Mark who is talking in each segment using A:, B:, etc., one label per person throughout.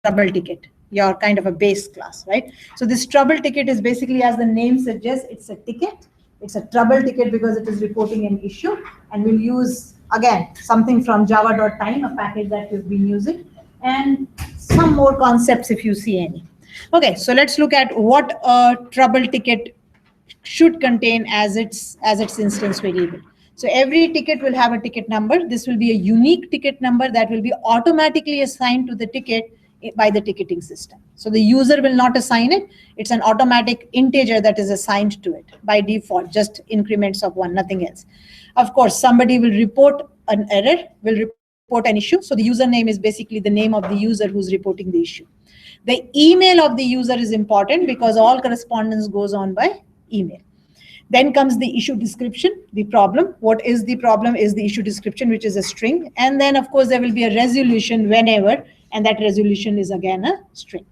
A: trouble ticket, your kind of a base class, right? So this trouble ticket is basically, as the name suggests, it's a ticket. It's a trouble ticket because it is reporting an issue, and we'll use, again, something from java.time, a package that we've been using, and some more concepts if you see any. Okay, so let's look at what a trouble ticket should contain as its instance variable. So every ticket will have a ticket number. This will be a unique ticket number that will be automatically assigned to the ticket by the ticketing system. So the user will not assign it. It's an automatic integer that is assigned to it by default, just increments of 1, nothing else. Of course, somebody will report an error, will report an issue. So the username is basically the name of the user who's reporting the issue. The email of the user is important because all correspondence goes on by email. Then comes the issue description, the problem. What is the problem is the issue description, which is a string. And then, of course, there will be a resolution whenever, and that resolution is again a string.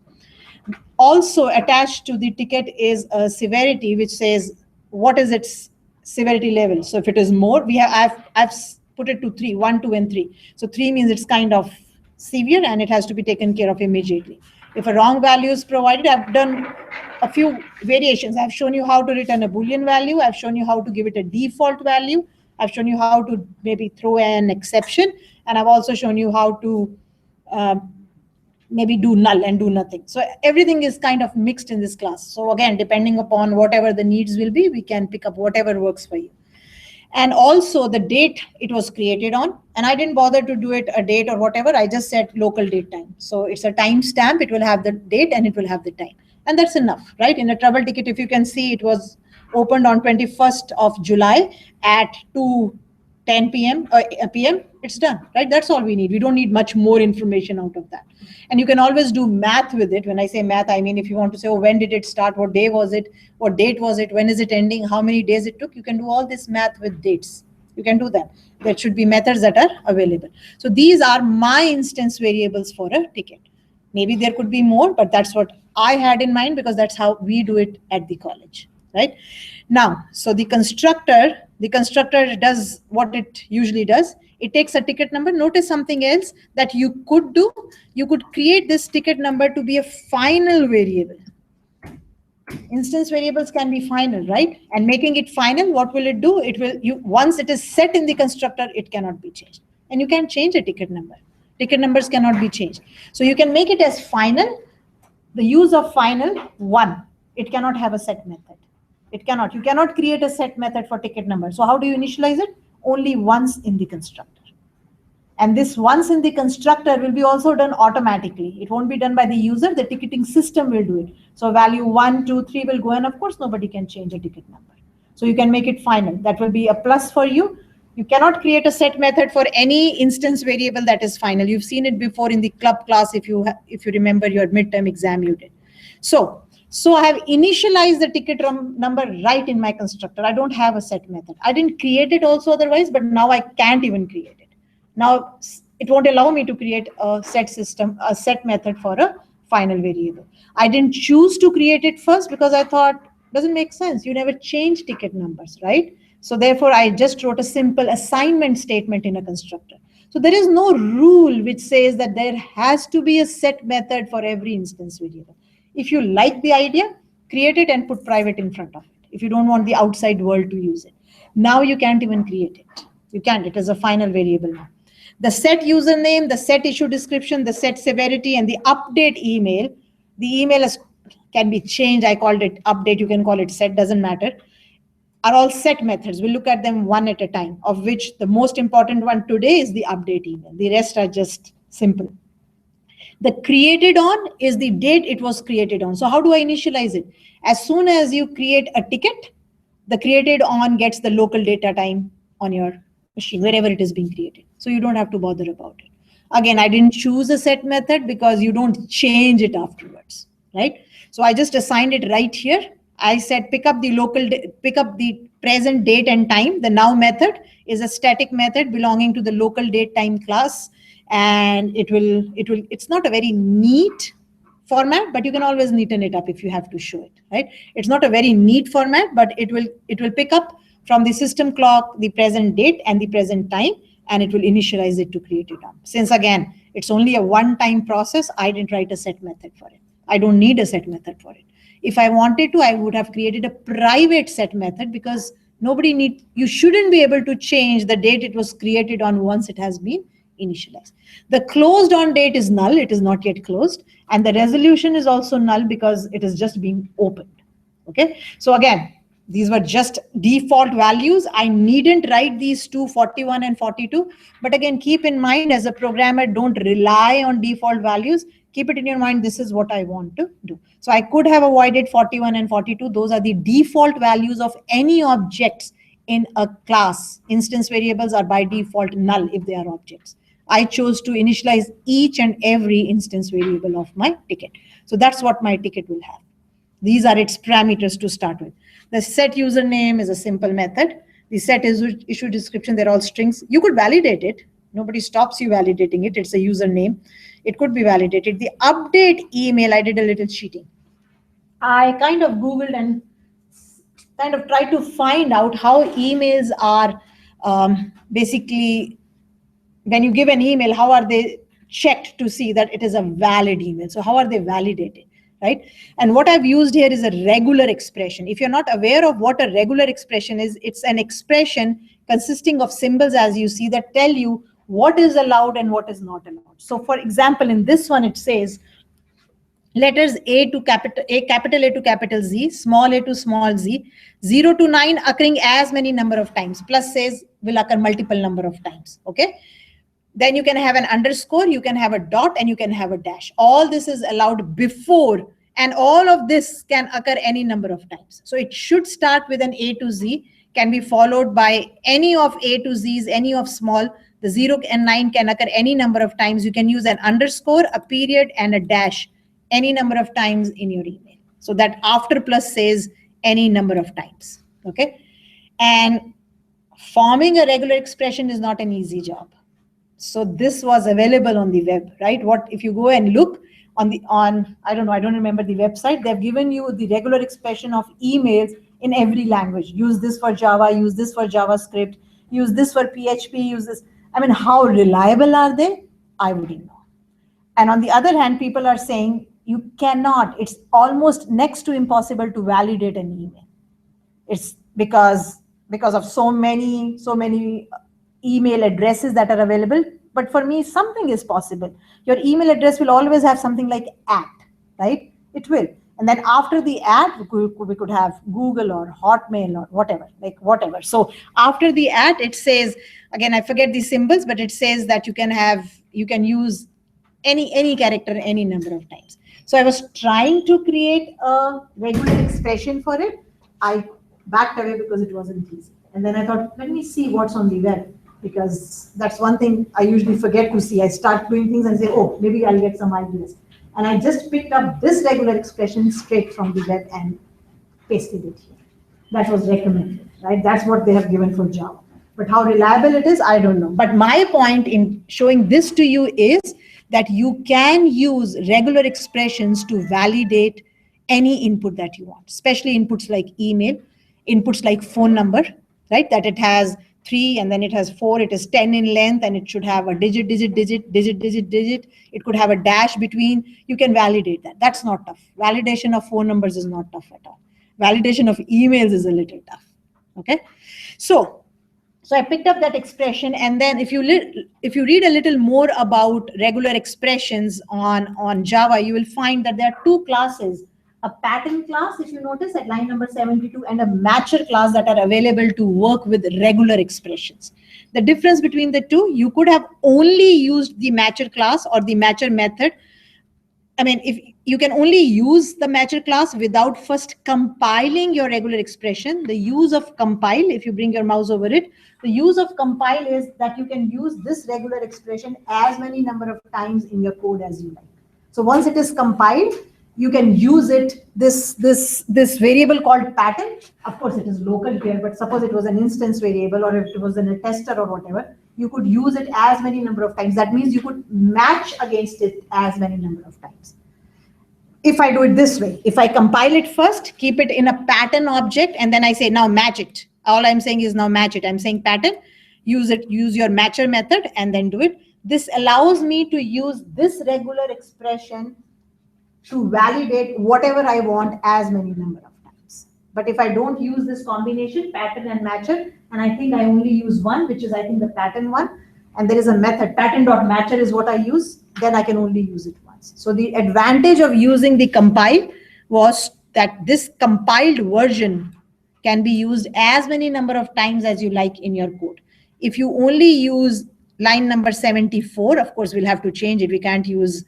A: Also attached to the ticket is a severity, which says what is its severity level. So if it is more, I've put it to 3, 1, 2, and 3. So 3 means it's kind of severe and it has to be taken care of immediately. If a wrong value is provided, I've done a few variations. I've shown you how to return a Boolean value. I've shown you how to give it a default value. I've shown you how to maybe throw an exception. And I've also shown you how to maybe do null and do nothing. So everything is kind of mixed in this class. So again, depending upon whatever the needs will be, we can pick up whatever works for you. And also the date it was created on. And I didn't bother to do it a date or whatever. I just set local date time. So it's a timestamp. It will have the date and it will have the time. And that's enough, right? In a trouble ticket, if you can see, it was opened on 21st of July at 2:10 p.m. It's done, right? That's all we need. We don't need much more information out of that. And you can always do math with it. When I say math, I mean, if you want to say, oh, when did it start? What day was it? What date was it? When is it ending? How many days it took? You can do all this math with dates. You can do that. There should be methods that are available. So these are my instance variables for a ticket. Maybe there could be more, but that's what I had in mind because that's how we do it at the college, right? Now, so the constructor does what it usually does. It takes a ticket number. Notice something else that you could do. You could create this ticket number to be a final variable. Instance variables can be final, right? And making it final, what will it do? It will, once it is set in the constructor, it cannot be changed. And you can change a ticket number. Ticket numbers cannot be changed. So you can make it as final. The use of final 1. It cannot have a set method. It cannot. You cannot create a set method for ticket number. So how do you initialize it? Only once in the constructor. And this once in the constructor will be also done automatically. It won't be done by the user. The ticketing system will do it. So value 1, 2, 3 will go, and of course nobody can change a ticket number. So you can make it final. That will be a plus for you. You cannot create a set method for any instance variable that is final. You've seen it before in the club class if you remember your midterm exam you did. So I have initialized the ticket number right in my constructor. I don't have a set method. I didn't create it also otherwise, but now I can't even create it. Now it won't allow me to create a set method for a final variable. I didn't choose to create it first because I thought doesn't make sense. You never change ticket numbers, right? So therefore, I just wrote a simple assignment statement in a constructor. So there is no rule which says that there has to be a set method for every instance variable. If you like the idea, create it and put private in front of it. If you don't want the outside world to use it. Now you can't even create it. You can't. It is a final variable now. The set username, the set issue description, the set severity, and the update email. The email can be changed. I called it update. You can call it set. Doesn't matter. Are all set methods. We'll look at them one at a time, of which the most important one today is the update email. The rest are just simple. The created on is the date it was created on. So how do I initialize it? As soon as you create a ticket, the created on gets the local data time on your machine, wherever it is being created. So you don't have to bother about it. Again, I didn't choose a set method because you don't change it afterwards, right? So I just assigned it right here. I said pick up the present date and time. The now method is a static method belonging to the local date time class, and it's not a very neat format, but you can always neaten it up if you have to show it, right? It's not a very neat format, but it will pick up from the system clock the present date and the present time, and it will initialize it to create it on. Since again It's only a one-time process. I didn't write a set method for it. I don't need a set method for it. If I wanted to, I would have created a private set method, because you shouldn't be able to change the date it was created on once it has been initialized. The closed on date is null. It is not yet closed. And the resolution is also null because it is just being opened. Okay. So again, these were just default values. I needn't write these two, 41 and 42. But again, keep in mind, as a programmer, don't rely on default values. Keep it in your mind, this is what I want to do. So I could have avoided 41 and 42. Those are the default values of any objects in a class. Instance variables are by default null if they are objects. I chose to initialize each and every instance variable of my ticket. So that's what my ticket will have. These are its parameters to start with. The set username is a simple method. The set issue description, they're all strings. You could validate it. Nobody stops you validating it. It's a username. It could be validated. The update email, I did a little cheating. I kind of Googled and kind of tried to find out how emails are basically, when you give an email, how are they checked to see that it is a valid email? So how are they validated? Right? And what I've used here is a regular expression. If you're not aware of what a regular expression is, it's an expression consisting of symbols, as you see, that tell you what is allowed and what is not allowed. So for example, in this one, it says letters A to capital A to capital Z, small a to small z, 0 to 9 occurring as many number of times, plus says will occur multiple number of times. Okay. Then you can have an underscore, you can have a dot, and you can have a dash. All this is allowed before, and all of this can occur any number of times. So it should start with an A to Z, can be followed by any of A to Z's, any of small. The 0 and 9 can occur any number of times. You can use an underscore, a period, and a dash any number of times in your email. So that after plus says any number of times. Okay. And forming a regular expression is not an easy job. So this was available on the web, right? What if you go and look on I don't remember the website, they've given you the regular expression of emails in every language. Use this for Java, use this for JavaScript, use this for PHP, use this. I mean, how reliable are they? I wouldn't know. And on the other hand, people are saying you cannot, it's almost next to impossible to validate an email. It's because of so many email addresses that are available. But for me, something is possible. Your email address will always have something like @ right? It will. And then after the @ we could have Google or Hotmail or whatever. So after the @ it says, again, I forget the symbols, but it says that you can use any character any number of times. So I was trying to create a regular expression for it. I backed away because it wasn't easy. And then I thought, let me see what's on the web, because that's one thing I usually forget to see. I start doing things and say, oh, maybe I'll get some ideas. And I just picked up this regular expression straight from the web and pasted it here. That was recommended, right? That's what they have given for Java. But how reliable it is, I don't know. But my point in showing this to you is that you can use regular expressions to validate any input that you want, especially inputs like email, inputs like phone number, right? That it has 3 and then it has 4, it is 10 in length, and it should have a digit. It could have a dash between. You can validate that. That's not tough. Validation of phone numbers is not tough at all. Validation of emails is a little tough. Okay. So I picked up that expression, and then if you read a little more about regular expressions on Java, you will find that there are 2 classes. A pattern class, if you notice at line number 72, and a matcher class that are available to work with regular expressions. The difference between the two, you could have only used the matcher class or the matcher method. I mean, if you can only use the matcher class without first compiling your regular expression. The use of compile, if you bring your mouse over it, the use of compile is that you can use this regular expression as many number of times in your code as you like. So once it is compiled, you can use it, this variable called pattern. Of course, it is local here, but suppose it was an instance variable, or if it was in a tester or whatever, you could use it as many number of times. That means you could match against it as many number of times. If I do it this way, if I compile it first, keep it in a pattern object, and then I say, now match it. All I'm saying is now match it. I'm saying pattern, use your matcher method, and then do it. this allows me to use this regular expression to validate whatever I want as many number of times. But if I don't use this combination, pattern and matcher, and I think I only use one, which is I think the pattern one, and there is a method, pattern.matcher is what I use, then I can only use it once. So the advantage of using the compile was that this compiled version can be used as many number of times as you like in your code. If you only use line number 74, of course, we'll have to change it. We can't use,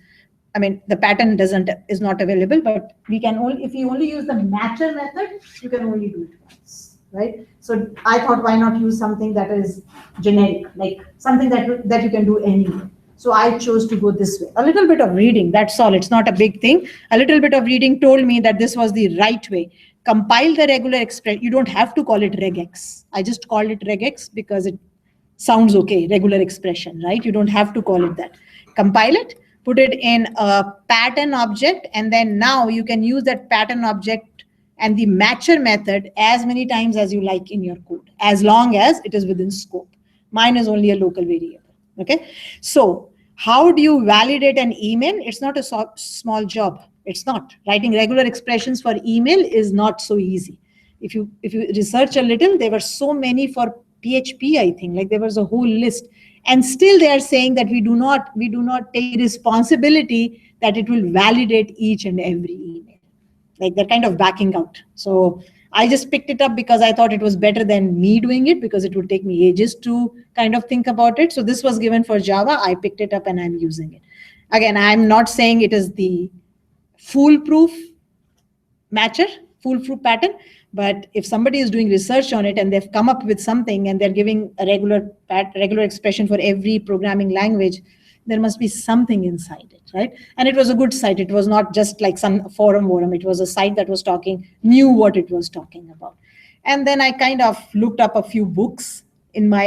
A: I mean, the pattern is not available, but we can only, if you only use the matcher method, you can only do it once, right? So I thought, why not use something that is generic, like something that you can do anywhere. So I chose to go this way. A little bit of reading, that's all. It's not a big thing. A little bit of reading told me that this was the right way. Compile the regular expression. You don't have to call it regex. I just called it regex because it sounds okay, regular expression, right? You don't have to call it that. Compile it, put it in a pattern object, and then now you can use that pattern object and the matcher method as many times as you like in your code, as long as it is within scope. Mine is only a local variable, okay? So how do you validate an email? It's not a small job. It's not. Writing regular expressions for email is not so easy. If you research a little, there were so many for PHP, I think, like there was a whole list. And still they are saying that we do not take responsibility that it will validate each and every email. Like they're kind of backing out. So I just picked it up because I thought it was better than me doing it, because it would take me ages to kind of think about it. So this was given for Java. I picked it up and I'm using it. Again, I'm not saying it is the foolproof matcher, foolproof pattern, but if somebody is doing research on it and they've come up with something and they're giving a regular expression for every programming language, there must be something inside it, right? And it was a good site. It was not just like some forum. It was a site that was knew what it was talking about. And then I kind of looked up a few books in my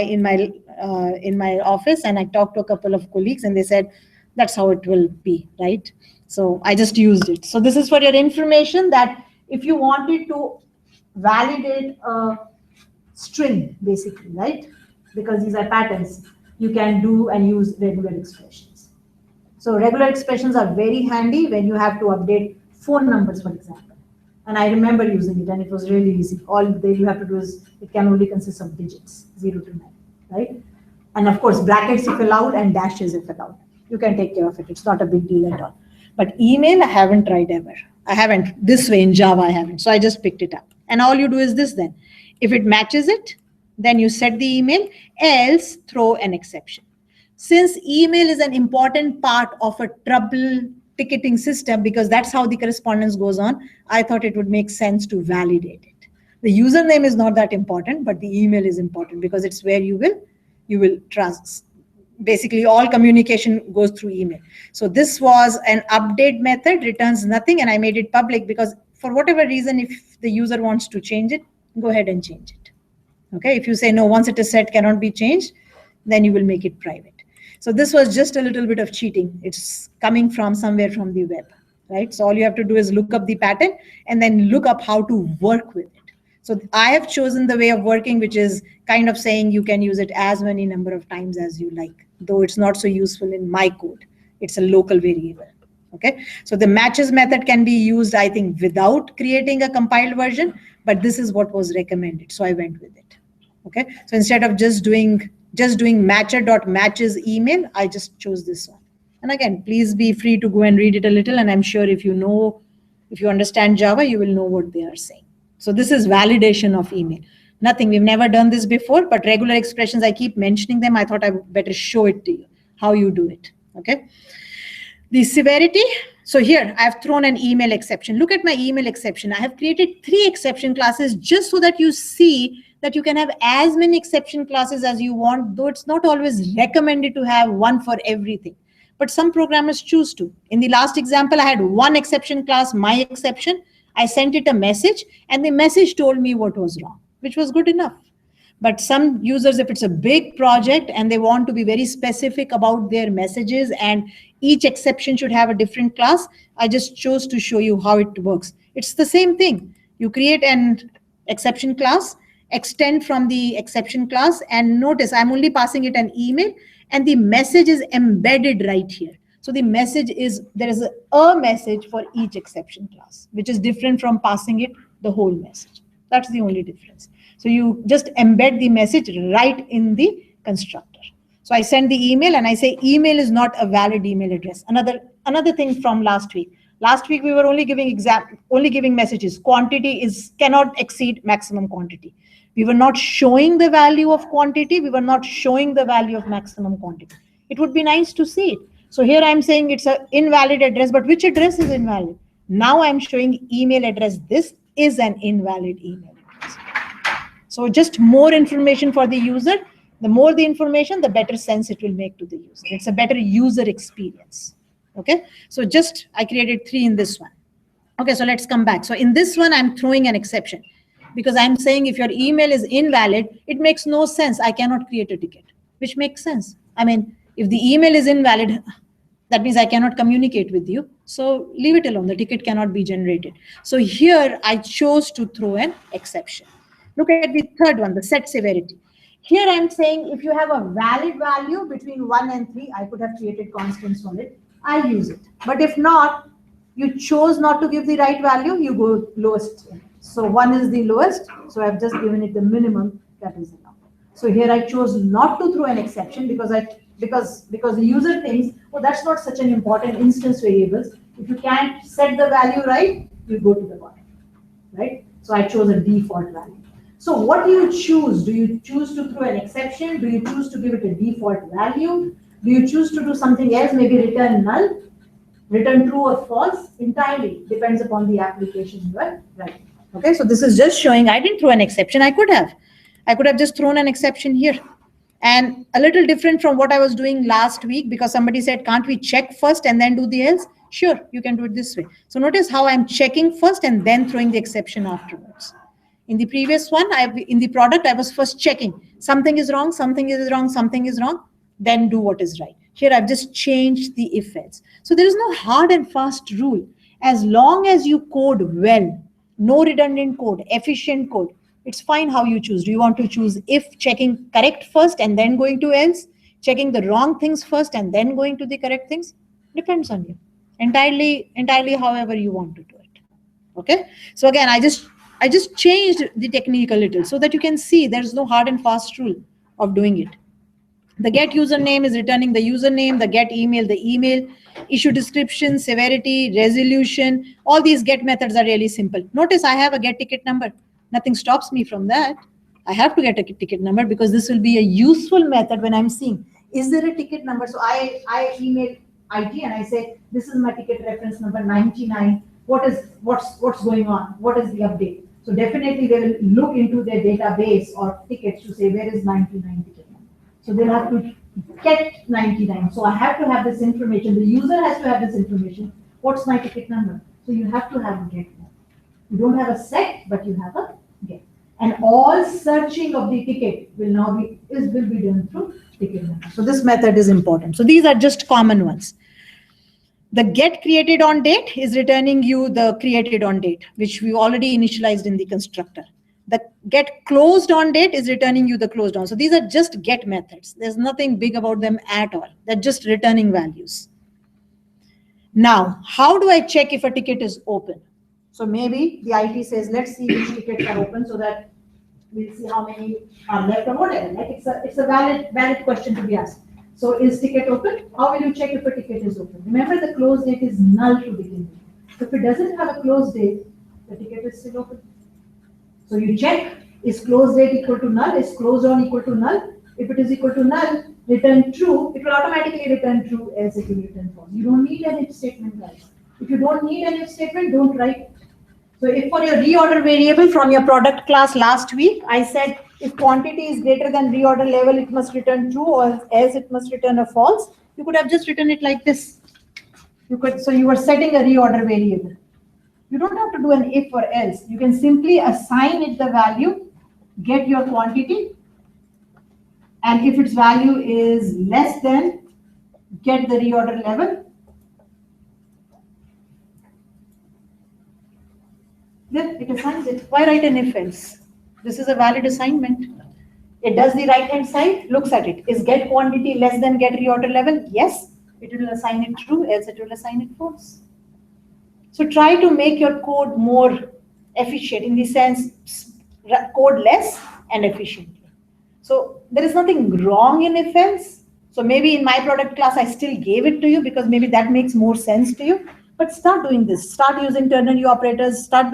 A: office, and I talked to a couple of colleagues, and they said that's how it will be, right? So I just used it. So this is for your information, that if you wanted to validate a string, basically, right? Because these are patterns, you can do and use regular expressions. So regular expressions are very handy when you have to update phone numbers, for example. And I remember using it, and it was really easy. All you have to do is, it can only consist of digits, 0 to 9, right? And of course, brackets if allowed and dashes if allowed. You can take care of it. It's not a big deal at all. But email, I haven't tried ever. I haven't. This way in Java, I haven't. So I just picked it up. And all you do is this then. If it matches it, then you set the email, else throw an exception. Since email is an important part of a trouble ticketing system, because that's how the correspondence goes on, I thought it would make sense to validate it. The username is not that important, but the email is important because it's where you will trust. Basically, all communication goes through email. So this was an update method, returns nothing, and I made it public because for whatever reason, if the user wants to change it, go ahead and change it. Okay, if you say no, once it is set, cannot be changed, then you will make it private. So this was just a little bit of cheating. It's coming from somewhere from the web, right? So all you have to do is look up the pattern and then look up how to work with it. So I have chosen the way of working, which is kind of saying you can use it as many number of times as you like, though it's not so useful in my code. It's a local variable. Okay, so the matches method can be used, I think, without creating a compiled version, but this is what was recommended, so I went with it. Okay, so instead of just doing matcher.matches email, I just chose this one. And again, please be free to go and read it a little, and I'm sure if you understand Java, you will know what they are saying. So this is validation of email. Nothing, we've never done this before, but regular expressions, I keep mentioning them. I thought I would better show it to you, how you do it, okay? The severity, so here I have thrown an email exception. Look at my email exception. I have created 3 exception classes just so that you see that you can have as many exception classes as you want, though it's not always recommended to have one for everything. But some programmers choose to. In the last example, I had 1 exception class, my exception. I sent it a message, and the message told me what was wrong, which was good enough. But some users, if it's a big project and they want to be very specific about their messages and each exception should have a different class, I just chose to show you how it works. It's the same thing. You create an exception class, extend from the exception class, and notice I'm only passing it an email, and the message is embedded right here. So the message is, there is a message for each exception class, which is different from passing it the whole message. That's the only difference. So you just embed the message right in the constructor. So I send the email and I say email is not a valid email address. Another thing from last week. Last week we were only giving messages. Quantity cannot exceed maximum quantity. We were not showing the value of quantity. We were not showing the value of maximum quantity. It would be nice to see it. So here I'm saying it's an invalid address, but which address is invalid? Now I'm showing email address. This is an invalid email address. So just more information for the user. The more the information, the better sense it will make to the user. It's a better user experience. Okay. So just, I created 3 in this one. Okay. So let's come back. So in this one, I'm throwing an exception because I'm saying if your email is invalid, it makes no sense. I cannot create a ticket, which makes sense. I mean, if the email is invalid, that means I cannot communicate with you. So leave it alone. The ticket cannot be generated. So here I chose to throw an exception. Look at the third one, the set severity. Here I'm saying if you have a valid value between 1 and 3, I could have created constants on it. I use it. But if not, you chose not to give the right value, you go lowest. So 1 is the lowest. So I've just given it the minimum, that is the number. So here I chose not to throw an exception because the user thinks, oh, that's not such an important instance variables. If you can't set the value right, you go to the bottom, right? So I chose a default value. So what do you choose? Do you choose to throw an exception? Do you choose to give it a default value? Do you choose to do something else, maybe return null, return true or false? Entirely depends upon the application you are writing. Okay, so this is just showing I didn't throw an exception. I could have just thrown an exception here. And a little different from what I was doing last week, because somebody said, can't we check first and then do the else? Sure, you can do it this way. So notice how I'm checking first and then throwing the exception afterwards. In the previous one, in the product, I was first checking. Something is wrong, something is wrong, something is wrong, then do what is right. Here, I've just changed the if else. So there is no hard and fast rule. As long as you code well, no redundant code, efficient code, it's fine how you choose. Do you want to choose if checking correct first and then going to else, checking the wrong things first and then going to the correct things? Depends on you. Entirely however you want to do it. Okay. So again, I just changed the technique a little so that you can see there's no hard and fast rule of doing it. The get username is returning the username, the get email, the email, issue description, severity, resolution. All these get methods are really simple. Notice I have a get ticket number. Nothing stops me from that. I have to get a ticket number because this will be a useful method when I'm seeing, is there a ticket number? So I email IT and I say, this is my ticket reference number 99. What's going on? What is the update? So definitely they will look into their database or tickets to say, where is 99 ticket number? So they'll have to get 99. So I have to have this information. The user has to have this information. What's my ticket number? So you have to have a get. You don't have a set, but you have a get. And all searching of the ticket will be done through ticket number. So this method is important. So these are just common ones. The get created on date is returning you the created on date, which we already initialized in the constructor. The get closed on date is returning you the closed on. So these are just get methods. There's nothing big about them at all. They're just returning values. Now, how do I check if a ticket is open? So maybe the IT says, let's see which tickets are open so that we'll see how many are left or whatever. Like it's a valid question to be asked. So is ticket open? How will you check if a ticket is open? Remember, the close date is null to begin with. So if it doesn't have a close date, the ticket is still open. So you check, is close date equal to null? Is closed on equal to null? If it is equal to null, return true. It will automatically return true, else it will return false. You don't need an if statement, guys. If you don't need an if statement, don't write it. So if for your reorder variable from your product class last week, I said if quantity is greater than reorder level, it must return true or else it must return a false. You could have just written it like this. So you were setting a reorder variable. You don't have to do an if or else. You can simply assign it the value, get your quantity, and if its value is less than, get the reorder level. Then it assigns it. Why write an if else? This is a valid assignment. It does the right hand side, looks at it. Is get quantity less than get reorder level? Yes, it will assign it true, else it will assign it false. So try to make your code more efficient in the sense code less and efficiently. So there is nothing wrong in if else. So maybe in my product class I still gave it to you because maybe that makes more sense to you. But start doing this. Start using ternary operators. Start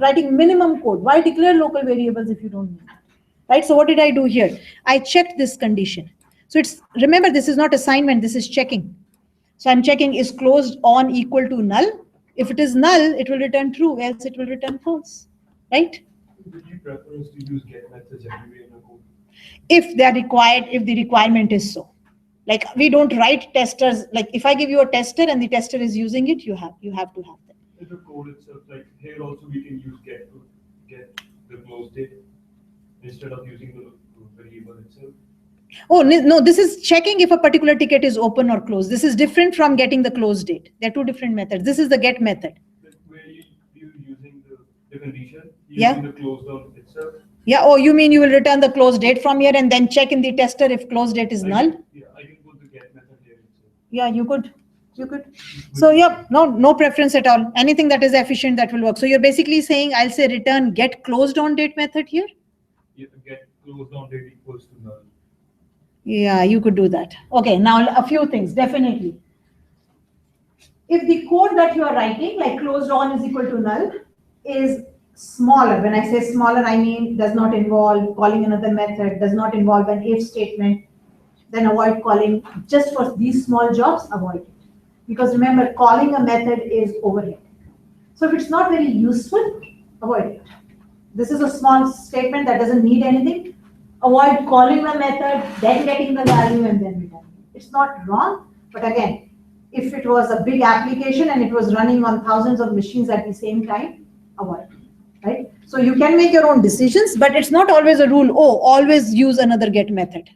A: writing minimum code. Why declare local variables if you don't need it? Right? So what did I do here? I checked this condition. So it's, remember, this is not assignment. This is checking. So I'm checking is closed on equal to null. If it is null, it will return true, else it will return false, right?
B: Would you prefer us to use get methods everywhere in the code?
A: If they are required, if the requirement is so. Like we don't write testers, like if I give you a tester and the tester is using it, you have to have that.
B: In the code itself, like here also we can use get to get the close date instead of using the variable itself.
A: Oh, no, this is checking if a particular ticket is open or closed. This is different from getting the close date. They're two different methods. This is the get method.
B: Where you using the condition,
A: Yeah.
B: using the close down itself.
A: Yeah, oh, you mean you will return the close date from here and then check in the tester if close date is null?
B: Yeah, I can put the get method here itself.
A: Yeah, you could. You could. So yeah, no preference at all. Anything that is efficient, that will work. So you're basically saying, I'll say return get closed on date method here?
B: Yeah, get closed on date equals to null.
A: Yeah, you could do that. Okay, now a few things, definitely. If the code that you are writing, like closed on is equal to null, is smaller, when I say smaller, I mean does not involve calling another method, does not involve an if statement, then avoid calling. Just for these small jobs, avoid it. Because remember, calling a method is overhead. So if it's not very useful, avoid it. This is a small statement that doesn't need anything. Avoid calling the method, then getting the value and then returning. It's not wrong, but again, if it was a big application and it was running on thousands of machines at the same time, avoid it, right? So you can make your own decisions, but it's not always a rule, oh, always use another get method.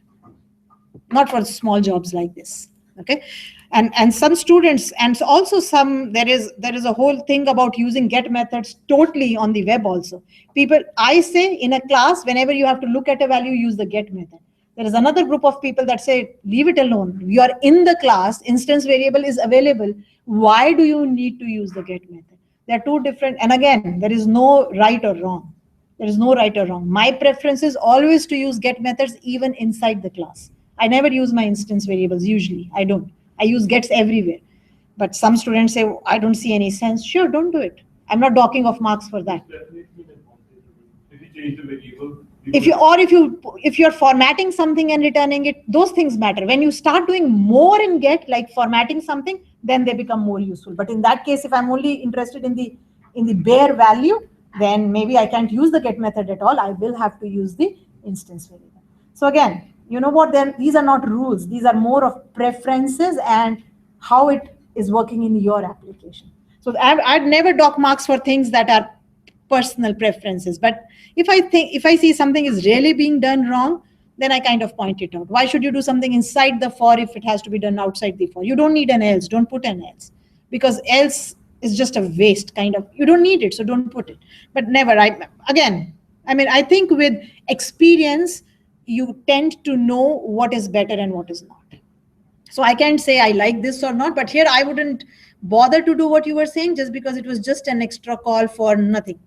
A: Not for small jobs like this, okay? And some students, and also some, there is a whole thing about using get methods totally on the web also. People, I say in a class, whenever you have to look at a value, use the get method. There is another group of people that say, leave it alone. You are in the class, instance variable is available. Why do you need to use the get method? They're two different, and again, there is no right or wrong. There is no right or wrong. My preference is always to use get methods even inside the class. I never use my instance variables, usually. I don't. I use gets everywhere. But some students say, I don't see any sense. Sure, don't do it. I'm not docking off marks for that.
B: If you change the variable,
A: if you're formatting something and returning it, those things matter. When you start doing more in get, like formatting something, then they become more useful. But in that case, if I'm only interested in the bare value, then maybe I can't use the get method at all. I will have to use the instance variable. So again, you know what, then these are not rules. These are more of preferences and how it is working in your application. So I'd never dock marks for things that are personal preferences. But if I see something is really being done wrong, then I kind of point it out. Why should you do something inside the for if it has to be done outside the for? You don't need an else. Don't put an else, because else is just a waste kind of. You don't need it, so don't put it. But never. I think with experience, you tend to know what is better and what is not. So I can't say I like this or not, but here I wouldn't bother to do what you were saying just because it was just an extra call for nothing.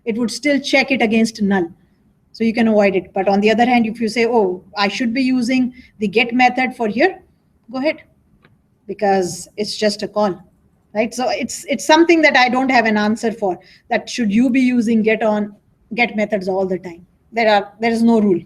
A: It would still check it against null. So you can avoid it. But on the other hand, if you say, oh, I should be using the get method for here, go ahead, because it's just a call, right? So it's something that I don't have an answer for, that should you be using get methods all the time. There is no rule.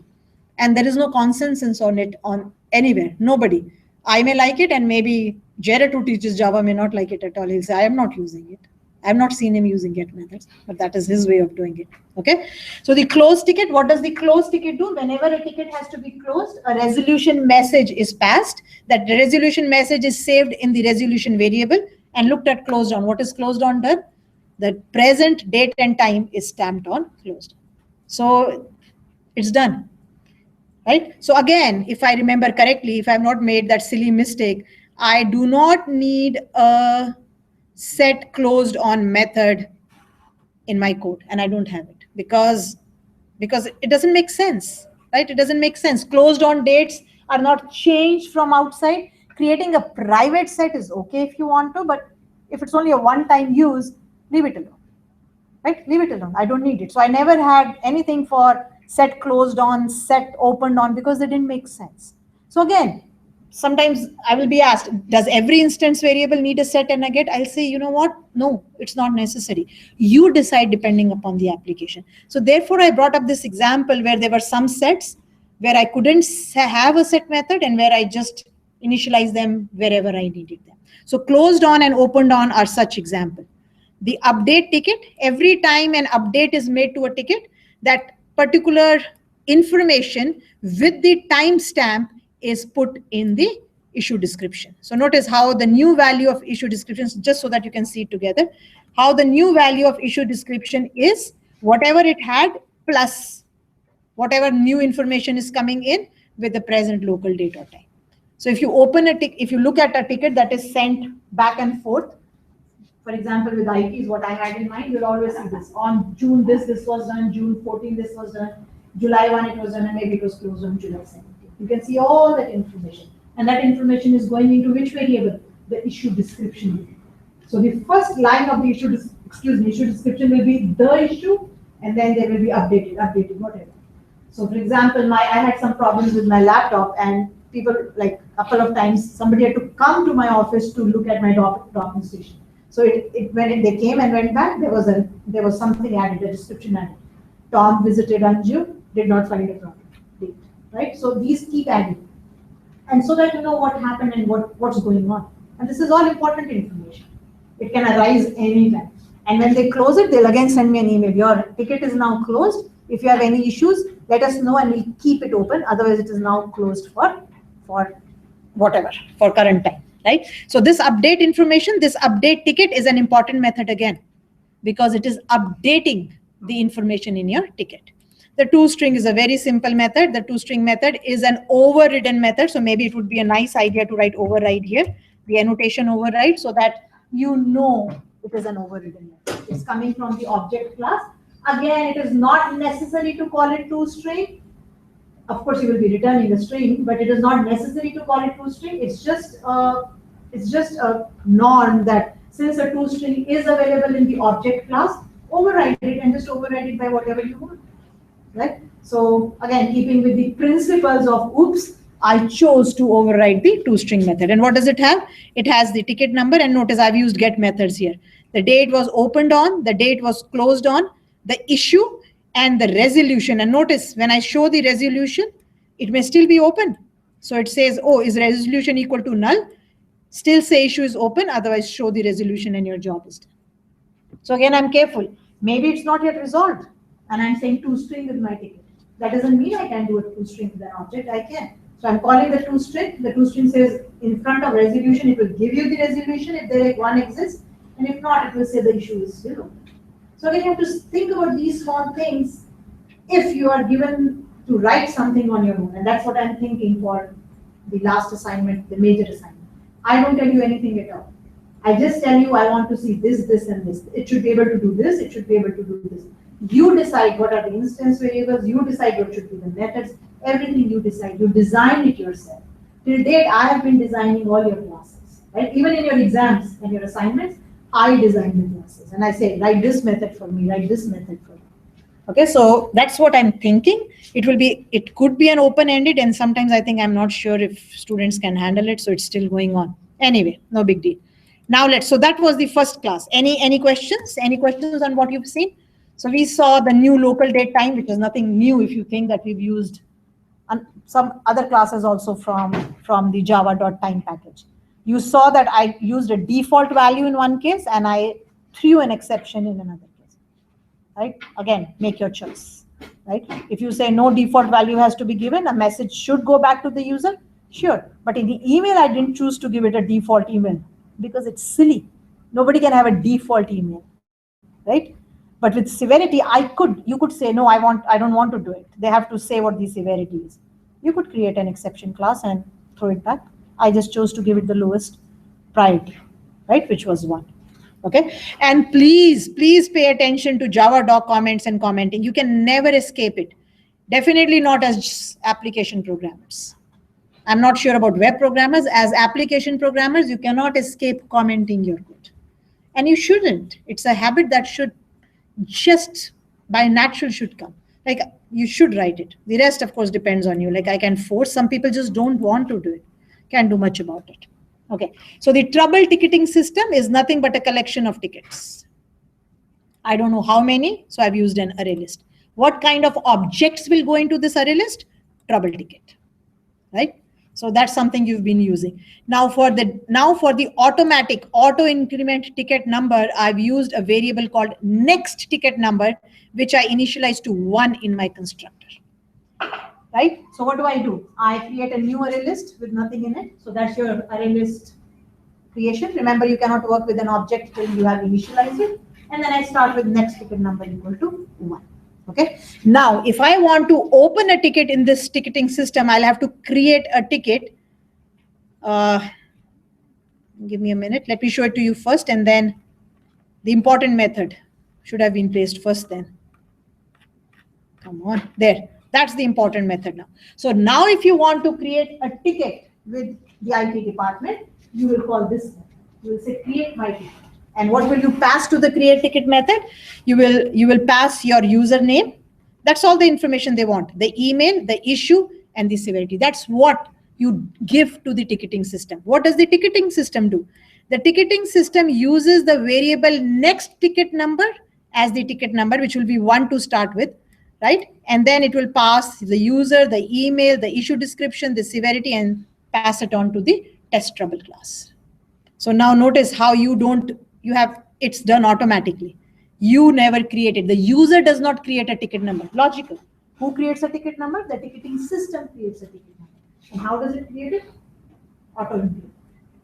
A: And there is no consensus on it on anywhere. Nobody. I may like it, and maybe Jared, who teaches Java, may not like it at all. He'll say, I am not using it. I have not seen him using get methods, but that is his way of doing it. Okay. So the close ticket, what does the close ticket do? Whenever a ticket has to be closed, a resolution message is passed. That the resolution message is saved in the resolution variable and looked at closed on. What is closed on done? The present date and time is stamped on closed. So it's done. Right? So again, if I remember correctly, if I've not made that silly mistake, I do not need a set closed on method in my code, and I don't have it because it doesn't make sense. right? It doesn't make sense. Closed on dates are not changed from outside. Creating a private set is okay if you want to, but if it's only a one-time use, leave it alone, right? Leave it alone. I don't need it. So I never had anything for set closed on, set opened on, because they didn't make sense. So again, sometimes I will be asked, does every instance variable need a set and a get? I'll say, you know what? No, it's not necessary. You decide depending upon the application. So therefore, I brought up this example where there were some sets where I couldn't have a set method and where I just initialize them wherever I needed them. So closed on and opened on are such example. The update ticket, every time an update is made to a ticket, that particular information with the timestamp is put in the issue description. So notice how the new value of issue description, just so that you can see it together, how the new value of issue description is whatever it had plus whatever new information is coming in with the present local date or time. So if you open a ticket, if you look at a ticket that is sent back and forth, for example, with IPs, what I had in mind, you'll always see this. On June this was done, June 14 this was done, July 1 it was done, and maybe it was closed on July 17. You can see all that information. And that information is going into which variable? The issue description. So the first line of the issue description will be the issue, and then they will be updated, whatever. So for example, I had some problems with my laptop, and people, like a couple of times, somebody had to come to my office to look at my docking station. So when they came and went back, there was something added, a description added. Tom visited Anju, did not find a problem. Date, right? So these keep adding. And so that you know what happened and what's going on. And this is all important information. It can arise anytime. And when they close it, they'll again send me an email. Your ticket is now closed. If you have any issues, let us know and we'll keep it open. Otherwise, it is now closed for whatever, for current time. Right? So this update information, this update ticket is an important method again, because it is updating the information in your ticket. The toString is a very simple method. The toString method is an overridden method. So maybe it would be a nice idea to write override here, the annotation override, so that you know it is an overridden method. It's coming from the object class. Again, it is not necessary to call it toString. Of course, you will be returning a string, but it is not necessary to call it toString. It's just a norm that since a toString is available in the object class, override it and just override it by whatever you want, right? So again, keeping with the principles of OOPS, I chose to override the toString method. And what does it have? It has the ticket number, and notice I've used get methods here. The date was opened on, the date was closed on, the issue, and the resolution. And notice when I show the resolution, it may still be open. So it says, oh, is resolution equal to null? Still say issue is open, otherwise show the resolution and your job is done. So again, I'm careful. Maybe it's not yet resolved, and I'm saying toString with my ticket. That doesn't mean I can do a toString with an object. I can. So I'm calling the toString. The toString says in front of resolution, it will give you the resolution if there one exists, and if not, it will say the issue is still open. So again, you have to think about these small things if you are given to write something on your own. And that's what I'm thinking for the last assignment, the major assignment. I don't tell you anything at all. I just tell you I want to see this, this, and this. It should be able to do this. It should be able to do this. You decide what are the instance variables. You decide what should be the methods. Everything you decide. You design it yourself. Till date, I have been designing all your classes. Right? Even in your exams and your assignments, I design the classes. And I say, write this method for me, write this method for me. Okay, so that's what I'm thinking. It could be an open-ended, and sometimes I think I'm not sure if students can handle it, so it's still going on. Anyway, no big deal. Now so that was the first class. Any questions? Any questions on what you've seen? So we saw the new local date time, which is nothing new if you think that we've used some other classes also from the java.time package. You saw that I used a default value in one case and I threw an exception in another case, right? Again, make your choice, right? If you say no default value has to be given, a message should go back to the user, sure. But in the email, I didn't choose to give it a default email because it's silly. Nobody can have a default email, right? But with severity, you could say, no, I don't want to do it. They have to say what the severity is. You could create an exception class and throw it back. I just chose to give it the lowest priority, right? Which was 1. Okay. And please pay attention to Java doc comments and commenting. You can never escape it. Definitely not as application programmers. I'm not sure about web programmers. As application programmers, you cannot escape commenting your code. And you shouldn't. It's a habit that should just by natural should come. Like you should write it. The rest, of course, depends on you. Like I can force, some people just don't want to do it. Can't do much about it. Okay, so the trouble ticketing system is nothing but a collection of tickets. I don't know how many, so I've used an array list. What kind of objects will go into this array list? Trouble ticket, right? So that's something you've been using. Now for the automatic auto increment ticket number, I've used a variable called next ticket number, which I initialize to 1 in my constructor. Right? So what do? I create a new array list with nothing in it. So that's your array list creation. Remember, you cannot work with an object till you have initialized it. And then I start with next ticket number equal to 1. Okay. Now, if I want to open a ticket in this ticketing system, I'll have to create a ticket. Give me a minute. Let me show it to you first, and then the important method should have been placed first then. Come on, there. That's the important method now. So now if you want to create a ticket with the IT department, you will call this method. You will say create my ticket. And what will you pass to the create ticket method? You will pass your username. That's all the information they want. The email, the issue, and the severity. That's what you give to the ticketing system. What does the ticketing system do? The ticketing system uses the variable next ticket number as the ticket number, which will be 1 to start with, right? And then it will pass the user, the email, the issue description, the severity, and pass it on to the test trouble class. So now notice how it's done automatically. You never create it. The user does not create a ticket number. Logical. Who creates a ticket number? The ticketing system creates a ticket number. And how does it create it? Auto increment.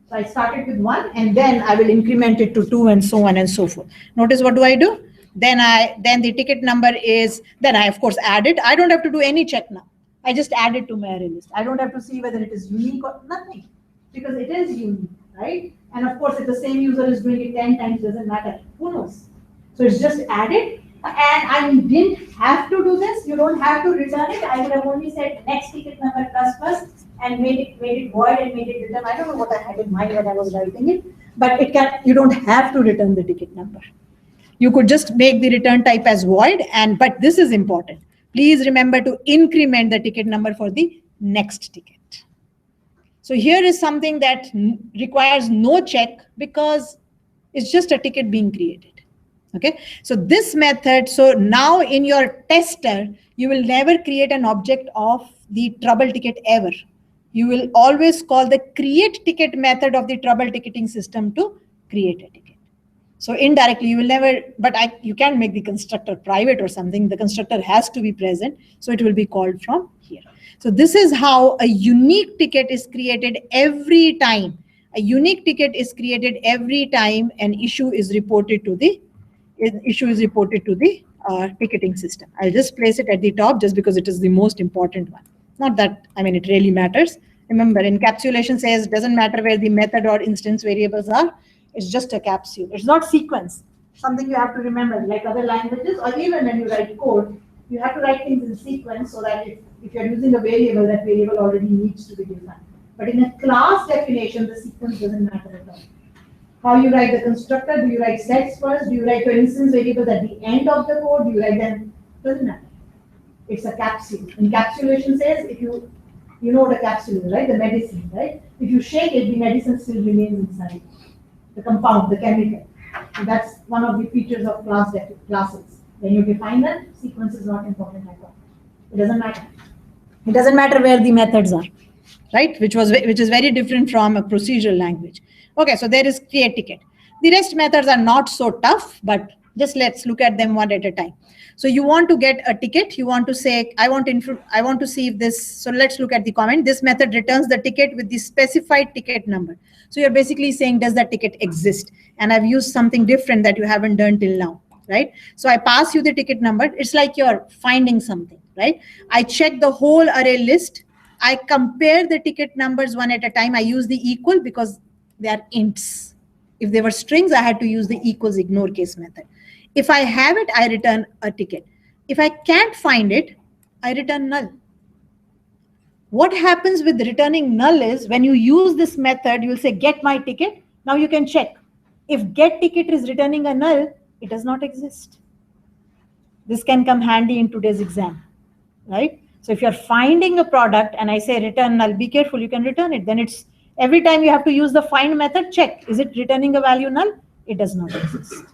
A: So I started with 1, and then I will increment it to 2, and so on and so forth. Notice what do? Then the ticket number is, then I of course add it. I don't have to do any check now. I just add it to my array list. I don't have to see whether it is unique or nothing, because it is unique, right? And of course, if the same user is doing it 10 times, doesn't matter. Who knows? So it's just added, and I didn't have to do this. You don't have to return it. I would have only said next ticket number plus and made it void and made it return. I don't know what I had in mind when I was writing it, but you don't have to return the ticket number. You could just make the return type as void, but this is important. Please remember to increment the ticket number for the next ticket. So here is something that requires no check because it's just a ticket being created. Okay, so this method, so now in your tester, you will never create an object of the trouble ticket ever. You will always call the create ticket method of the trouble ticketing system to create a ticket. So indirectly, you will never, but you can make the constructor private or something. The constructor has to be present, so it will be called from here. So this is how a unique ticket is created every time. A unique ticket is created every time an issue is reported to the ticketing system. I'll just place it at the top just because it is the most important one. Not that, it really matters. Remember, encapsulation says doesn't matter where the method or instance variables are. It's just a capsule. It's not sequence. Something you have to remember, like other languages, or even when you write code, you have to write things in sequence so that if you're using a variable, that variable already needs to be defined. But in a class definition, the sequence doesn't matter at all. How you write the constructor, do you write sets first? Do you write your instance variables at the end of the code? Do you write them? Doesn't matter. It's a capsule. Encapsulation says if you know what a capsule is, right? The medicine, right? If you shake it, the medicine still remains inside. The compound, the chemical. And that's one of the features of classes. When you define them, sequence is not important at all. It doesn't matter. It doesn't matter where the methods are, right? Which is very different from a procedural language. Okay, so there is create ticket. The rest methods are not so tough, but just let's look at them one at a time. So you want to get a ticket. You want to say, I want to see if this. So let's look at the comment. This method returns the ticket with the specified ticket number. So you're basically saying, does that ticket exist? And I've used something different that you haven't done till now, right? So I pass you the ticket number. It's like you're finding something, right? I check the whole array list. I compare the ticket numbers one at a time. I use the equal because they are ints. If they were strings, I had to use the equals ignore case method. If I have it, I return a ticket. If I can't find it, I return null. What happens with returning null is when you use this method, you will say get my ticket. Now you can check. If get ticket is returning a null, it does not exist. This can come handy in today's exam, right? So if you're finding a product and I say return null, be careful, you can return it. Then it's every time you have to use the find method, check, is it returning a value null? It does not exist.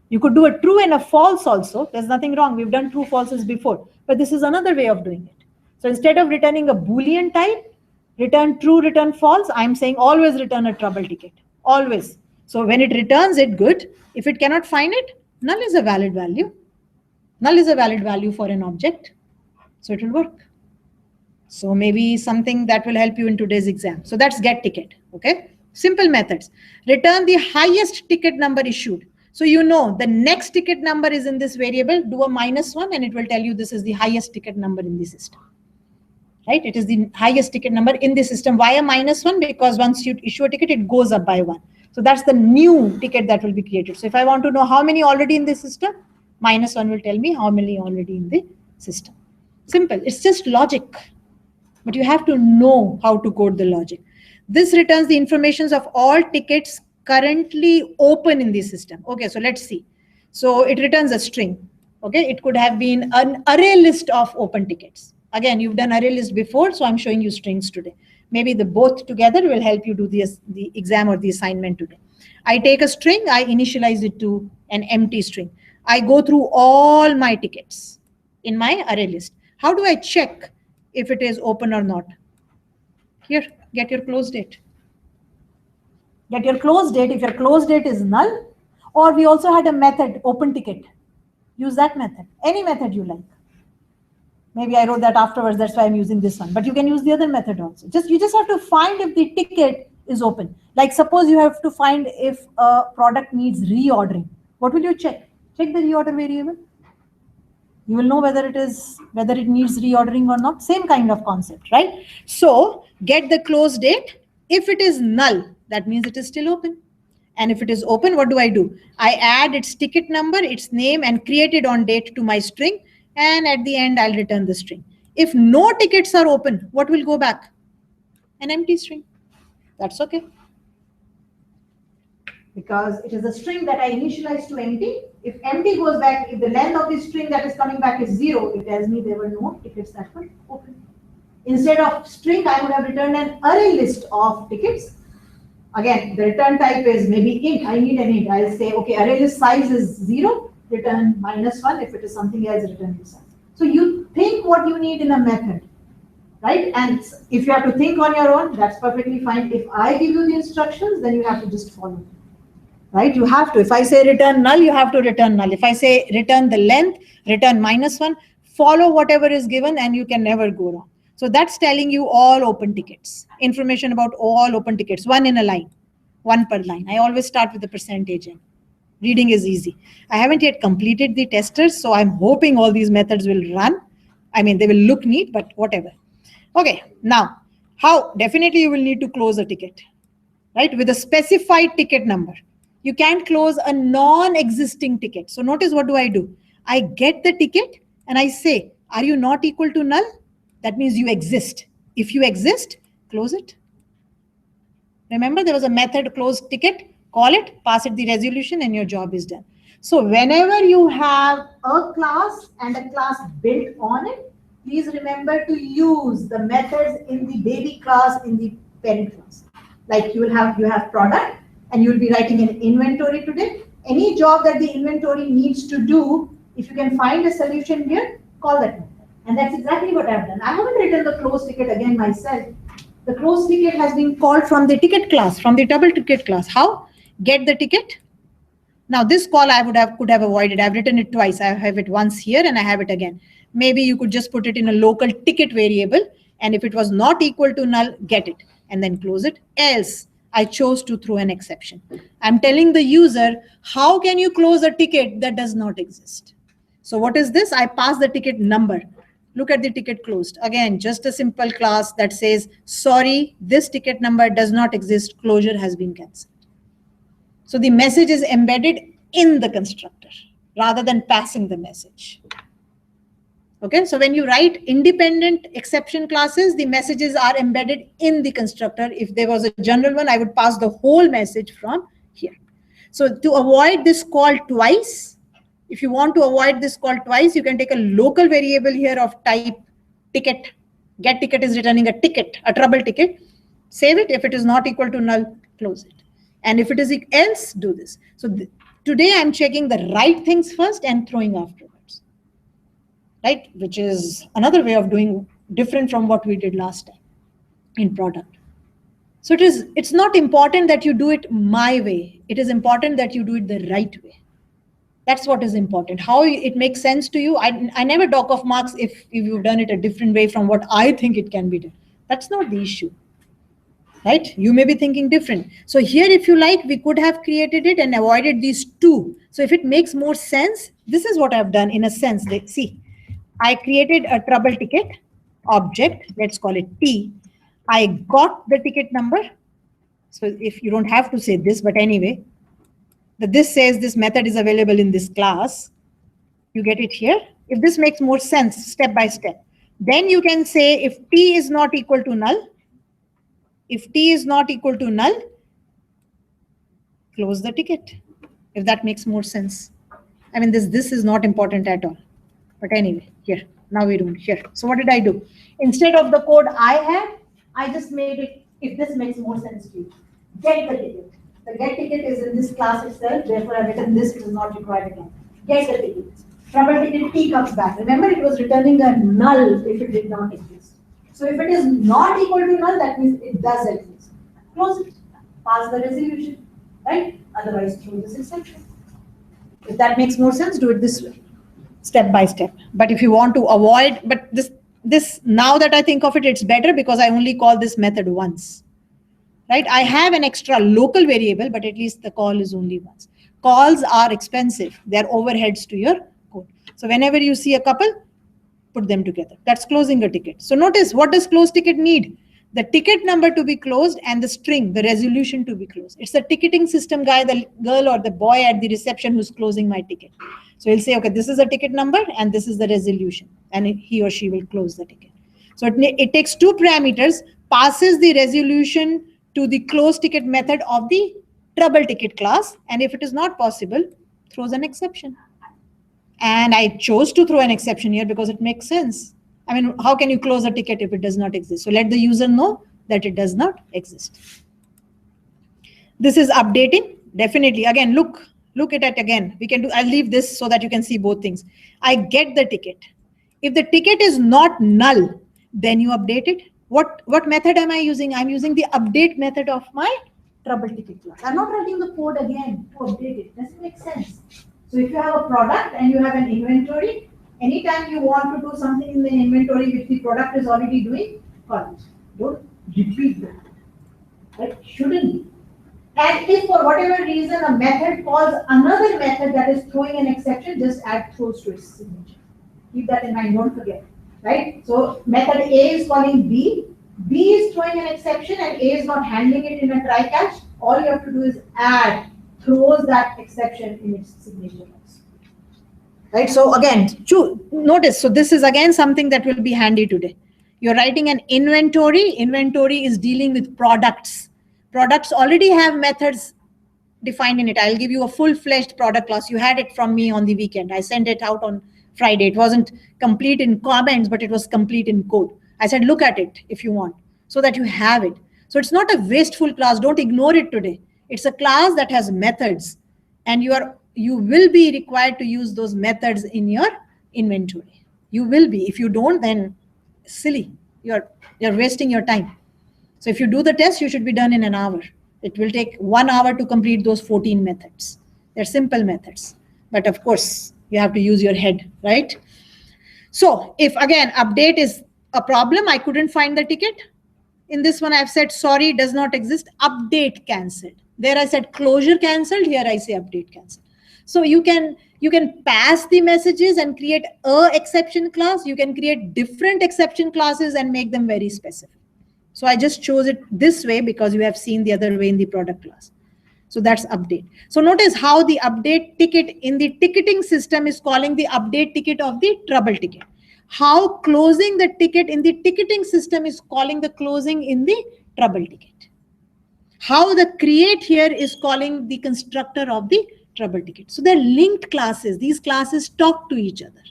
A: You could do a true and a false also. There's nothing wrong. We've done true falses before, but this is another way of doing it. So instead of returning a Boolean type, return true, return false, I'm saying always return a trouble ticket, always. So when it returns it, good. If it cannot find it, null is a valid value. Null is a valid value for an object. So it will work. So maybe something that will help you in today's exam. So that's get ticket, okay? Simple methods. Return the highest ticket number issued. So you know the next ticket number is in this variable, do a -1 and it will tell you this is the highest ticket number in the system. Right? It is the highest ticket number in the system. Why a -1? Because once you issue a ticket, it goes up by 1. So that's the new ticket that will be created. So if I want to know how many already in the system, -1 will tell me how many already in the system. Simple. It's just logic. But you have to know how to code the logic. This returns the information of all tickets currently open in the system. Okay, so let's see. So it returns a string. Okay, it could have been an array list of open tickets. Again, you've done array list before, so I'm showing you strings today. Maybe the both together will help you do the exam or the assignment today. I take a string, I initialize it to an empty string. I go through all my tickets in my array list. How do I check if it is open or not? Here, get your close date. Get your close date if your close date is null, or we also had a method, open ticket. Use that method, any method you like. Maybe I wrote that afterwards, that's why I'm using this one. But you can use the other method also. You just have to find if the ticket is open. Like suppose you have to find if a product needs reordering. What will you check? Check the reorder variable. You will know whether it needs reordering or not. Same kind of concept, right? So get the close date. If it is null, that means it is still open. And if it is open, what do? I add its ticket number, its name, and created on date to my string. And at the end, I'll return the string. If no tickets are open, what will go back? An empty string. That's okay. Because it is a string that I initialize to empty. If empty goes back, if the length of the string that is coming back is 0, it tells me there were no tickets that were open. Instead of string, I would have returned an array list of tickets. Again, the return type is maybe int. I need an int. I'll say, okay, array list size is 0. Return -1. If it is something else, return the size. So you think what you need in a method, right? And if you have to think on your own, that's perfectly fine. If I give you the instructions, then you have to just follow, right? You have to. If I say return null, you have to return null. If I say return the length, return -1, follow whatever is given and you can never go wrong. So that's telling you all open tickets, information about all open tickets, one in a line, one per line. I always start with the percentage in. Reading is easy. I haven't yet completed the testers, so I'm hoping all these methods will run. I mean, they will look neat, but whatever. Okay, now, how? Definitely you will need to close a ticket, right? With a specified ticket number. You can't close a non-existing ticket. So notice what do? I get the ticket and I say, are you not equal to null? That means you exist. If you exist, close it. Remember, there was a method close ticket. Call it, pass it the resolution, and your job is done. So whenever you have a class and a class built on it, please remember to use the methods in the baby class in the parent class. Like you have product, and you will be writing an inventory today. Any job that the inventory needs to do, if you can find a solution here, call that method. And that's exactly what I've done. I haven't written the close ticket again myself. The close ticket has been called from the ticket class, from the double ticket class. How? Get the ticket. Now this call I could have avoided. I've written it twice. I have it once here and I have it again. Maybe you could just put it in a local ticket variable, and if it was not equal to null, get it and then close it. Else, I chose to throw an exception. I'm telling the user, how can you close a ticket that does not exist? So what is this? I pass the ticket number. Look at the ticket closed. Again, just a simple class that says, sorry, this ticket number does not exist. Closure has been cancelled. So the message is embedded in the constructor rather than passing the message. Okay, so when you write independent exception classes, the messages are embedded in the constructor. If there was a general one, I would pass the whole message from here. So to avoid this call twice, if you want to avoid this call twice, you can take a local variable here of type ticket. Get ticket is returning a ticket, a trouble ticket. Save it. If it is not equal to null, close it. And if it is else, do this. So today I'm checking the right things first and throwing afterwards, right? Which is another way of doing different from what we did last time in product. So it's not important that you do it my way. It is important that you do it the right way. That's what is important. How it makes sense to you. I never talk of marks if you've done it a different way from what I think it can be done. That's not the issue, right? You may be thinking different. So here, if you like, we could have created it and avoided these two. So if it makes more sense, this is what I've done in a sense. See, I created a trouble ticket object. Let's call it T. I got the ticket number. So if you don't have to say this, but anyway, this says this method is available in this class. You get it here. If this makes more sense step by step, then you can say if T is not equal to null, if T is not equal to null, close the ticket. If that makes more sense. I mean, this is not important at all. But anyway, here, now we don't here. So what did I do? Instead of the code I had, I just made it, if this makes more sense to you, get the ticket. The get ticket is in this class itself, therefore I've written this, it is not required again. Get the ticket. Trouble ticket T comes back. Remember, it was returning a null if it did not exist. So if it is not equal to null, that means it does exist. Close it. Pass the resolution, right? Otherwise, throw this exception. If that makes more sense, do it this way, step by step. But if you want to avoid, but this now that I think of it, it's better because I only call this method once, right? I have an extra local variable, but at least the call is only once. Calls are expensive. They're overheads to your code. So whenever you see a couple, put them together. That's closing a ticket. So notice, what does close ticket need? The ticket number to be closed and the string, the resolution to be closed. It's the ticketing system guy, the girl or the boy at the reception who's closing my ticket. So he'll say, okay, this is the ticket number and this is the resolution, and he or she will close the ticket. So it takes two parameters, passes the resolution to the close ticket method of the trouble ticket class, and if it is not possible, throws an exception. And I chose to throw an exception here because it makes sense. I mean, how can you close a ticket if it does not exist? So let the user know that it does not exist. This is updating. Definitely. Again, look at it again. We can do, I'll leave this so that you can see both things. I get the ticket. If the ticket is not null, then you update it. What method am I using? I'm using the update method of my trouble ticket class. I'm not writing the code again to update it. Doesn't make sense. So if you have a product and you have an inventory, anytime you want to do something in the inventory which the product is already doing, call it. Don't repeat that. Right? Shouldn't be. And if for whatever reason a method calls another method that is throwing an exception, just add throws to its signature. Keep that in mind, don't forget. Right? So method A is calling B. B is throwing an exception and A is not handling it in a try catch. All you have to do is add throws that exception in its signature box. Right? So again, notice, so this is again something that will be handy today. You're writing an inventory. Inventory is dealing with products. Products already have methods defined in it. I'll give you a full-fledged product class. You had it from me on the weekend. I sent it out on Friday. It wasn't complete in comments, but it was complete in code. I said, look at it if you want, so that you have it. So it's not a wasteful class. Don't ignore it today. It's a class that has methods, and you will be required to use those methods in your inventory. You will be. If you don't, then silly. You're wasting your time. So if you do the test, you should be done in an hour. It will take 1 hour to complete those 14 methods. They're simple methods. But of course, you have to use your head, right? So if again, update is a problem, I couldn't find the ticket. In this one, I've said, sorry, does not exist, update cancelled. There I said closure cancelled, here I say update cancelled. So you can pass the messages and create a exception class. You can create different exception classes and make them very specific. So I just chose it this way because you have seen the other way in the product class. So that's update. So notice how the update ticket in the ticketing system is calling the update ticket of the trouble ticket. how closing the ticket in the ticketing system is calling the closing in the trouble ticket. How the create here is calling the constructor of the trouble ticket. So they're linked classes. These classes talk to each other.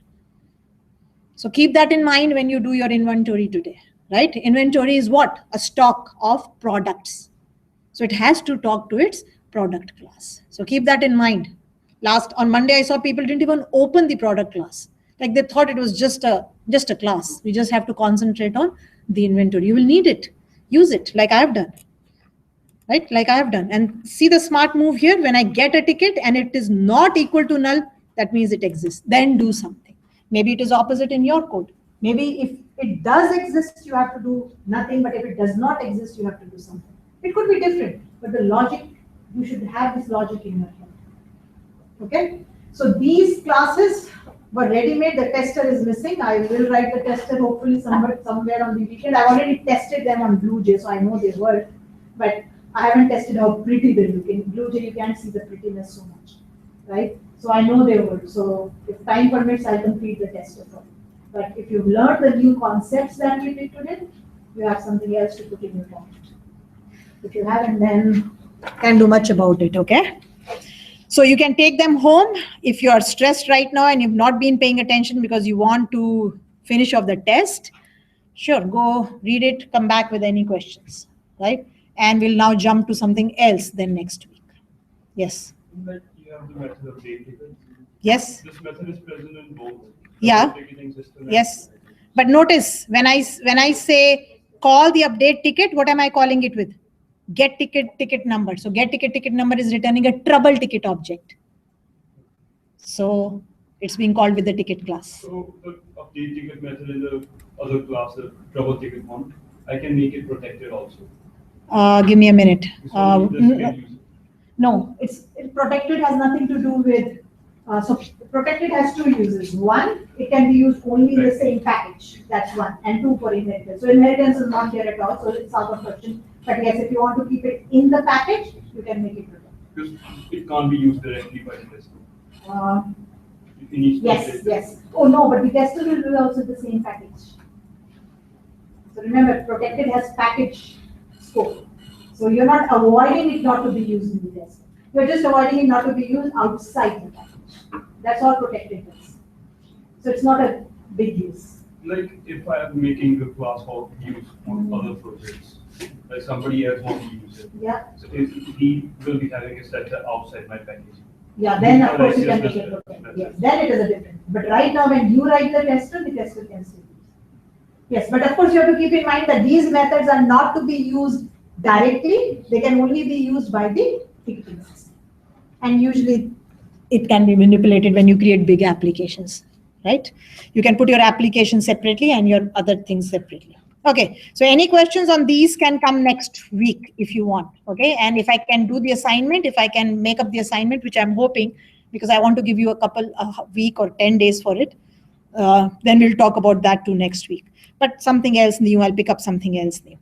A: So keep that in mind when you do your inventory today, right? Inventory is what? A stock of products. So it has to talk to its product class. So keep that in mind. Last on Monday, I saw people didn't even open the product class. Like they thought it was just a class. We just have to concentrate on the inventory. You will need it. Use it like I have done. Right? Like I have done. And see the smart move here. When I get a ticket and it is not equal to null, that means it exists. Then do something. Maybe it is opposite in your code. Maybe if it does exist, you have to do nothing. But if it does not exist, you have to do something. It could be different. But the logic, you should have this logic in your head. Okay? So these classes were ready-made. The tester is missing. I will write the tester hopefully somewhere on the weekend. I've already tested them on BlueJ, so I know they work. But I haven't tested how pretty they look. In BlueJ, you can't see the prettiness so much, right? So I know they work. So if time permits, I'll complete the tester for you. But if you've learned the new concepts that we did today, you have something else to put in your pocket. If you haven't, then can't do much about it, okay? So you can take them home if you are stressed right now and you've not been paying attention because you want to finish off the test. Sure, go read it, come back with any questions, right? And we'll now jump to something else then next week. Yes?
B: Like you have the method of date ticket.
A: Yes?
B: This method is present in both.
A: Yeah. Yes. But notice when I say call the update ticket, what am I calling it with? Get ticket number. So get ticket number is returning a trouble ticket object. So it's being called with the ticket class.
B: So the update ticket method in the other class, the trouble ticket one, I can make it protected also.
A: Give me a minute.
B: No,
A: it's protected has nothing to do with. So protected has two uses. One, it can be used only in the same package. That's one. And two, for inheritance. So inheritance is not there at all. So it's out of question. But yes, if you want to keep it in the package, you can make it protected.
B: Because it can't be used directly by the tester.
A: Yes. Oh no, but the tester will do also the same package. So remember, protected has package scope. So you're not avoiding it not to be used in the test. You're just avoiding it not to be used outside the package. That's all protected does. So it's not a big use.
B: Like if I am making the class how to use on other projects, like somebody else wants to use it.
A: Yeah.
B: So if he will be having a set outside my package.
A: Yeah, then of course you can make it protected. Yes, then it is a different. But right now when you write the tester can still use. Yes, but of course you have to keep in mind that these methods are not to be used directly. They can only be used by the ticketing system. And usually it can be manipulated when you create big applications, right? You can put your application separately and your other things separately. Okay, so any questions on these can come next week if you want, okay? And if I can do the assignment, if I can make up the assignment, which I'm hoping, because I want to give you a week or 10 days for it, then we'll talk about that too next week. But something else new, I'll pick up something else new.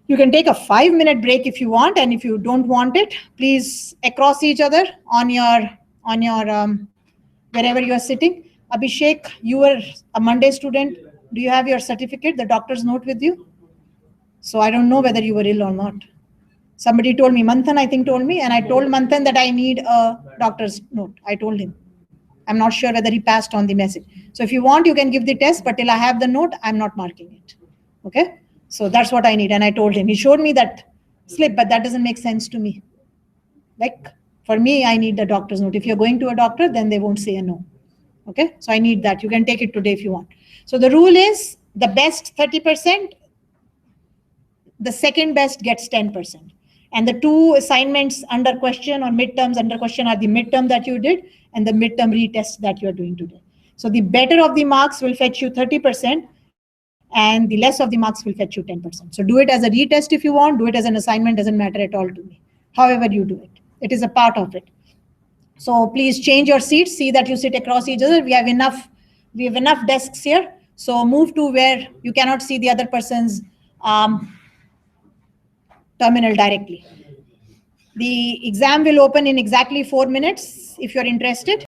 A: You can take a 5-minute break if you want, and if you don't want it, please across each other on your wherever you are sitting. Abhishek, you were a Monday student. Do you have your certificate, the doctor's note with you? So I don't know whether you were ill or not. Somebody told me, Manthan I think told me, and I told Manthan that I need a doctor's note. I told him. I'm not sure whether he passed on the message. So if you want, you can give the test, but till I have the note, I'm not marking it. Okay? So that's what I need. And I told him, he showed me that slip, but that doesn't make sense to me. Like for me, I need the doctor's note. If you're going to a doctor, then they won't say a no. Okay? So I need that. You can take it today if you want. So the rule is the best 30%, the second best gets 10%. And the two assignments under question or midterms under question are the midterm that you did and the midterm retest that you are doing today. So the better of the marks will fetch you 30% and the less of the marks will fetch you 10%. So do it as a retest if you want, do it as an assignment, doesn't matter at all to me. However you do it, it is a part of it. So please change your seats, see that you sit across each other. We have enough desks here. So move to where you cannot see the other person's terminal directly. The exam will open in exactly 4 minutes if you're interested.